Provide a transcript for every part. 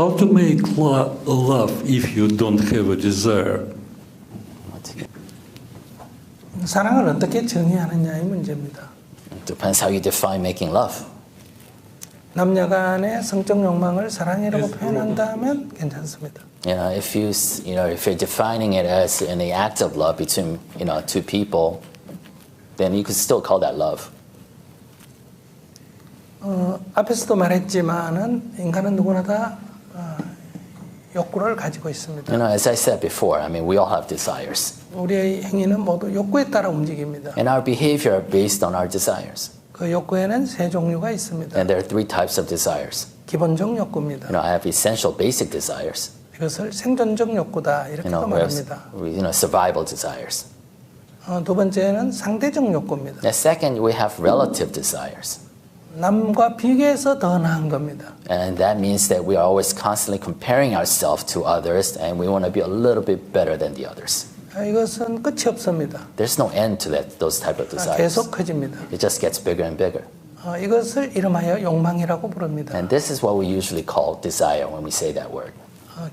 How to make love if you don't have a desire? 사랑을 어떻게 정의하느냐의 문제입니다. Depends how you define making love. 남녀 간의 성적 욕망을 사랑이라고 표현한다면 괜찮습니다. If you're defining it as in the act of love between two people, then you could still call that love. 앞에서도 말했지만은 인간은 누구나 다 욕구를 가지고 있습니다. As I said before, we all have desires. 우리의 행위는 모두 욕구에 따라 움직입니다. And our behavior are based on our desires. 그 욕구에는 세 종류가 있습니다. And there are three types of desires. 기본적 욕구입니다. I have essential basic desires. 이것을 생존적 욕구다 이렇게도 말합니다. Survival desires. 두 번째는 상대적 욕구입니다. And second, we have relative desires. 남과 비교해서 더 나은 겁니다. And that means that we are always constantly comparing ourselves to others, and we want to be a little bit better than the others. 이것은 끝이 없습니다. There's no end to those type of desires. 계속 커집니다. It just gets bigger and bigger. 이것을 이름하여 욕망이라고 부릅니다. And this is what we usually call desire when we say that word.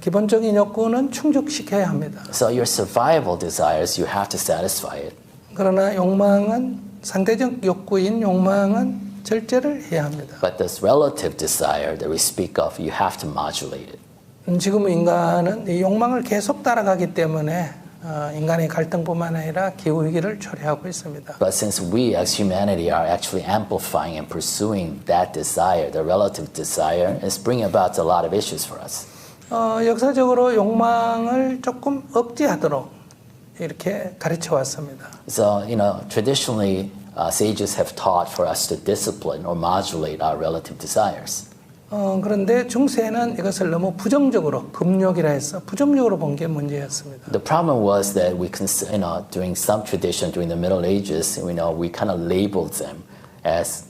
기본적인 욕구는 충족시켜야 합니다. So your survival desires, you have to satisfy it. 그러나 욕망은 상대적 욕구인 욕망은 절제를 해야 합니다. But this relative desire that we speak of, you have to modulate it. 지금 인간은 이 욕망을 계속 따라가기 때문에 인간의 갈등뿐만 아니라 기후위기를 초래하고 있습니다. But since we as humanity are actually amplifying and pursuing that desire, the relative desire, it's bringing about a lot of issues for us. 역사적으로 욕망을 조금 억제하도록 이렇게 가르쳐 왔습니다. So, traditionally, sages have taught for us to discipline or modulate our relative desires. 그런데 중세는 이것을 너무 부정적으로 금욕이라 해서 부정적으로 본 게 문제였습니다. The problem was that during some tradition, during the Middle Ages, we kind of labeled them as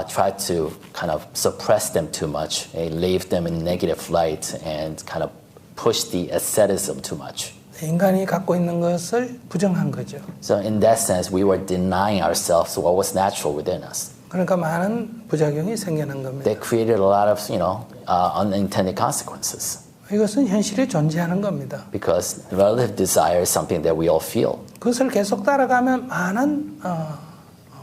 tried to kind of suppress them too much, leave them in negative light, and kind of push the asceticism too much. 인간이 갖고 있는 것을 부정한 거죠. So in that sense, we were denying ourselves what was natural within us. 그러니까 많은 부작용이 생기는 겁니다. That created a lot of, unintended consequences. 이것은 현실에 존재하는 겁니다. Because relative desire is something that we all feel. 그것을 계속 따라가면 많은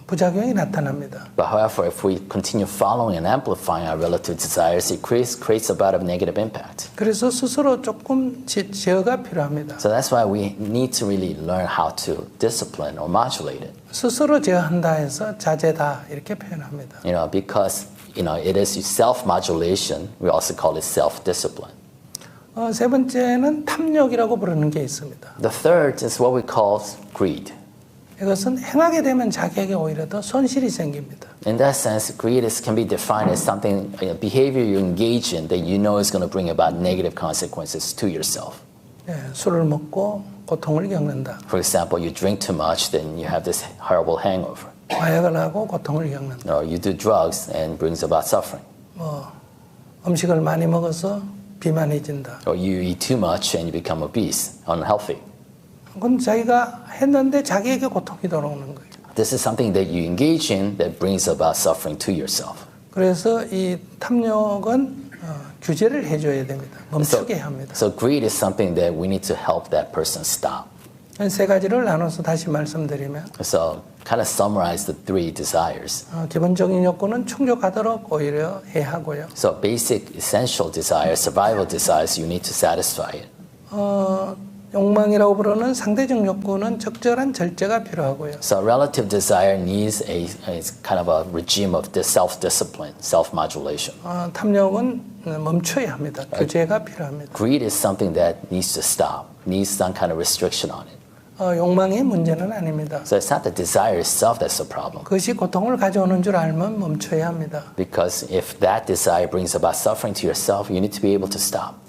부작용이 나타납니다. But however, if we continue following and amplifying our relative desires, it creates about a negative impact. 그래서 스스로 조금 제어가 필요합니다. So that's why we need to really learn how to discipline or modulate it. 스스로 제어한다 해서 자제다 이렇게 표현합니다. Because it is self-modulation. We also call it self-discipline. 세 번째는 탐욕이라고 부르는 게 있습니다. The third is what we call greed. 이것은 행하게 되면 자기에게 오히려 더 손실이 생깁니다. In that sense, greed can be defined as something, behavior you engage in that you know is going to bring about negative consequences to yourself. 술을 먹고 고통을 겪는다. For example, you drink too much, then you have this horrible hangover. 마약을 하고 고통을 겪는다. Or you do drugs and brings about suffering. 음식을 많이 먹어서 비만해진다. Or you eat too much and you become obese, unhealthy. 그건 자기가 했는데 자기에게 고통이 돌아오는 거예요. This is something that you engage in that brings about suffering to yourself. 그래서 이 탐욕은 규제를 해줘야 됩니다. 멈추게 합니다. So greed is something that we need to help that person stop. 세 가지를 나눠서 다시 말씀드리면 So kind of summarize the three desires. 기본적인 욕구는 충족하도록 오히려 해야 하고요. So basic, essential desires, survival desires, you need to satisfy it. 욕망이라고 부르는 상대적 욕구는 적절한 절제가 필요하고요. So relative desire needs a kind of a regime of self-discipline, self-modulation. 탐욕은 멈춰야 합니다. 규제가 필요합니다. Greed is something that needs to stop, needs some kind of restriction on it. 욕망이 문제는 아닙니다. So it's not the desire itself that's the problem. 그것이 고통을 가져오는 줄 알면 멈춰야 합니다. Because if that desire brings about suffering to yourself, you need to be able to stop.